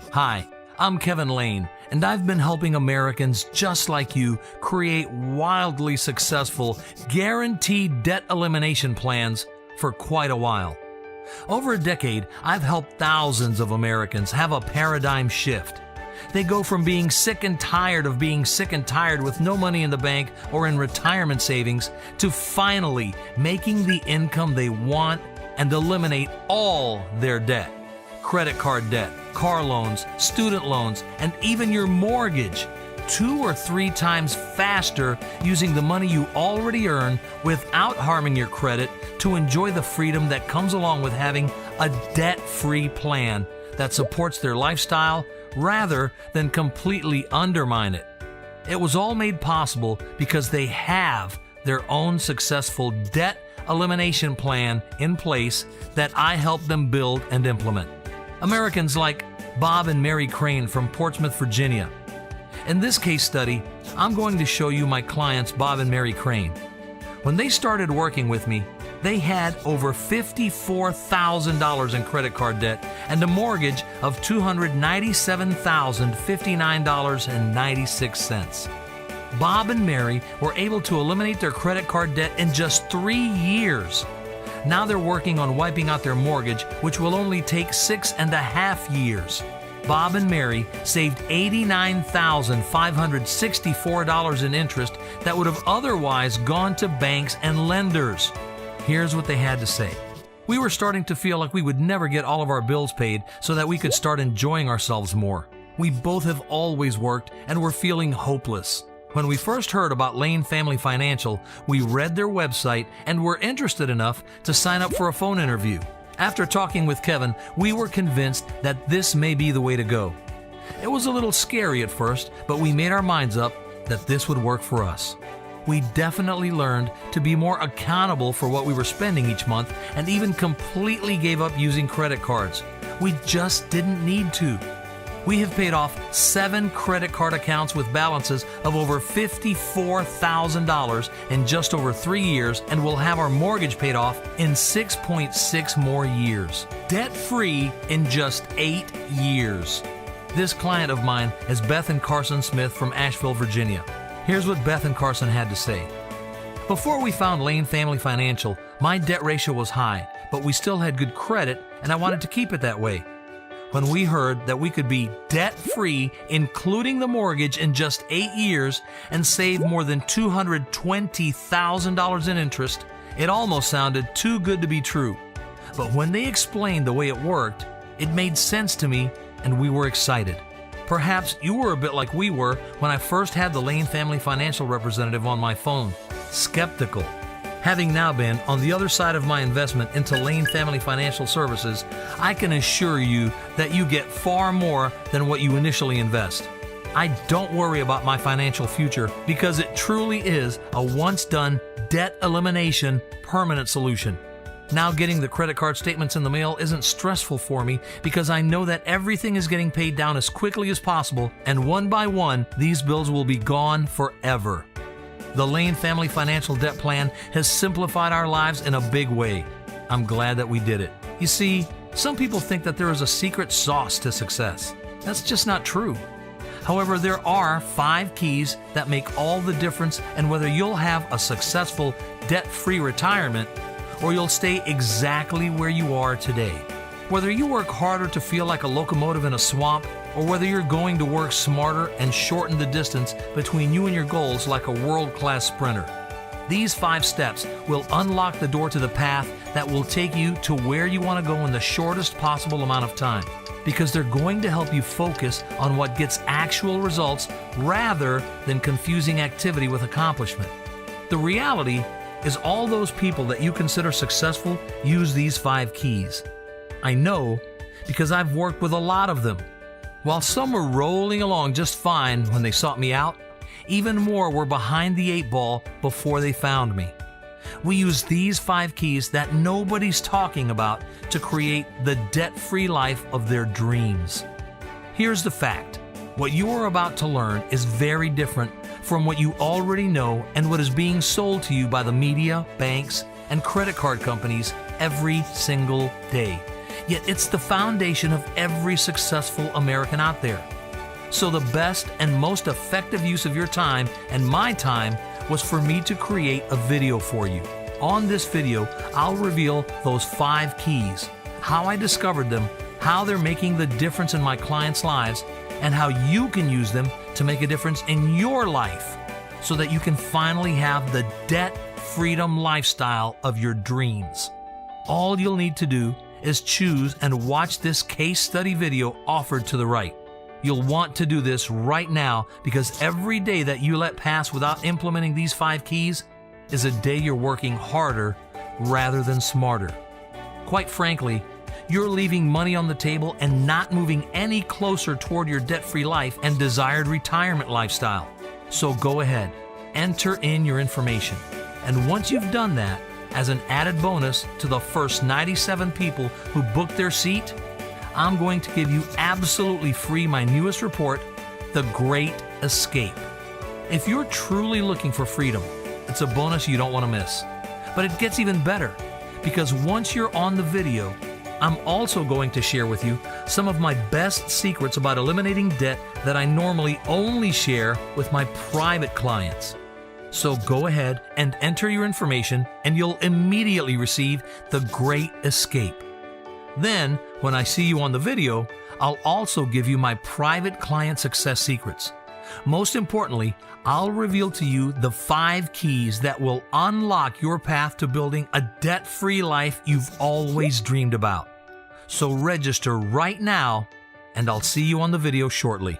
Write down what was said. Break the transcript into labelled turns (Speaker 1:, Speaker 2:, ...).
Speaker 1: Hi, I'm Kevin Lane, and I've been helping Americans just like you create wildly successful, guaranteed debt elimination plans for quite a while. Over a decade, I've helped thousands of Americans have a paradigm shift. They go from being sick and tired of being sick and tired with no money in the bank or in retirement savings to finally making the income they want and eliminate all their debt. Credit card debt, car loans, student loans, and even your mortgage 2 or 3 times faster using the money you already earn without harming your credit to enjoy the freedom that comes along with having a debt-free plan that supports their lifestyle rather than completely undermine it. It was all made possible because they have their own successful debt elimination plan in place that I help them build and implement. Americans like Bob and Mary Crane from Portsmouth, Virginia. In this case study, I'm going to show you my clients Bob and Mary Crane. When they started working with me, they had over $54,000 in credit card debt and a mortgage of $297,059.96. Bob and Mary were able to eliminate their credit card debt in just 3 years. Now they're working on wiping out their mortgage, which will only take 6.5 years. Bob and Mary saved $89,564 in interest that would have otherwise gone to banks and lenders. Here's what they had to say. We were starting to feel like we would never get all of our bills paid so that we could start enjoying ourselves more. We both have always worked and were feeling hopeless. When we first heard about Lane Family Financial, we read their website and were interested enough to sign up for a phone interview. After talking with Kevin, we were convinced that this may be the way to go. It was a little scary at first, but we made our minds up that this would work for us. We definitely learned to be more accountable for what we were spending each month and even completely gave up using credit cards. We just didn't need to. We have paid off 7 credit card accounts with balances of over $54,000 in just over 3 years and will have our mortgage paid off in 6.6 more years. Debt-free in just 8 years. This client of mine is Beth and Carson Smith from Asheville, Virginia. Here's what Beth and Carson had to say. Before we found Lane Family Financial, my debt ratio was high, but we still had good credit and I wanted to keep it that way. When we heard that we could be debt-free, including the mortgage, in just 8 years and save more than $220,000 in interest, it almost sounded too good to be true. But when they explained the way it worked, it made sense to me and we were excited. Perhaps you were a bit like we were when I first had the Lane Family Financial representative on my phone, skeptical. Having now been on the other side of my investment into Lane Family Financial Services, I can assure you that you get far more than what you initially invest. I don't worry about my financial future because it truly is a once-done debt elimination permanent solution. Now getting the credit card statements in the mail isn't stressful for me because I know that everything is getting paid down as quickly as possible, and one by one, these bills will be gone forever. The Lane Family Financial Debt Plan has simplified our lives in a big way. I'm glad that we did it. You see, some people think that there is a secret sauce to success. That's just not true. However, there are 5 keys that make all the difference in whether you'll have a successful debt-free retirement or you'll stay exactly where you are today. Whether you work harder to feel like a locomotive in a swamp, or whether you're going to work smarter and shorten the distance between you and your goals like a world-class sprinter. These 5 steps will unlock the door to the path that will take you to where you want to go in the shortest possible amount of time, because they're going to help you focus on what gets actual results rather than confusing activity with accomplishment. The reality is all those people that you consider successful use these 5 keys. I know because I've worked with a lot of them. While some were rolling along just fine when they sought me out, even more were behind the 8 ball before they found me. We use these 5 keys that nobody's talking about to create the debt-free life of their dreams. Here's the fact. What you are about to learn is very different from what you already know and what is being sold to you by the media, banks, and credit card companies every single day. Yet it's the foundation of every successful American out there. So the best and most effective use of your time and my time was for me to create a video for you. On this video, I'll reveal those 5 keys, how I discovered them, how they're making the difference in my clients' lives, and how you can use them to make a difference in your life so that you can finally have the debt freedom lifestyle of your dreams. All you'll need to do is choose and watch this case study video offered to the right. You'll want to do this right now because every day that you let pass without implementing these 5 keys is a day you're working harder rather than smarter. Quite frankly, you're leaving money on the table and not moving any closer toward your debt-free life and desired retirement lifestyle. So go ahead, enter in your information. And once you've done that, as an added bonus to the first 97 people who booked their seat, I'm going to give you absolutely free my newest report, The Great Escape. If you're truly looking for freedom, it's a bonus you don't want to miss. But it gets even better, because once you're on the video, I'm also going to share with you some of my best secrets about eliminating debt that I normally only share with my private clients. So go ahead and enter your information and you'll immediately receive The Great Escape. Then, when I see you on the video, I'll also give you my private client success secrets. Most importantly, I'll reveal to you the 5 keys that will unlock your path to building a debt-free life you've always dreamed about. So register right now, and I'll see you on the video shortly.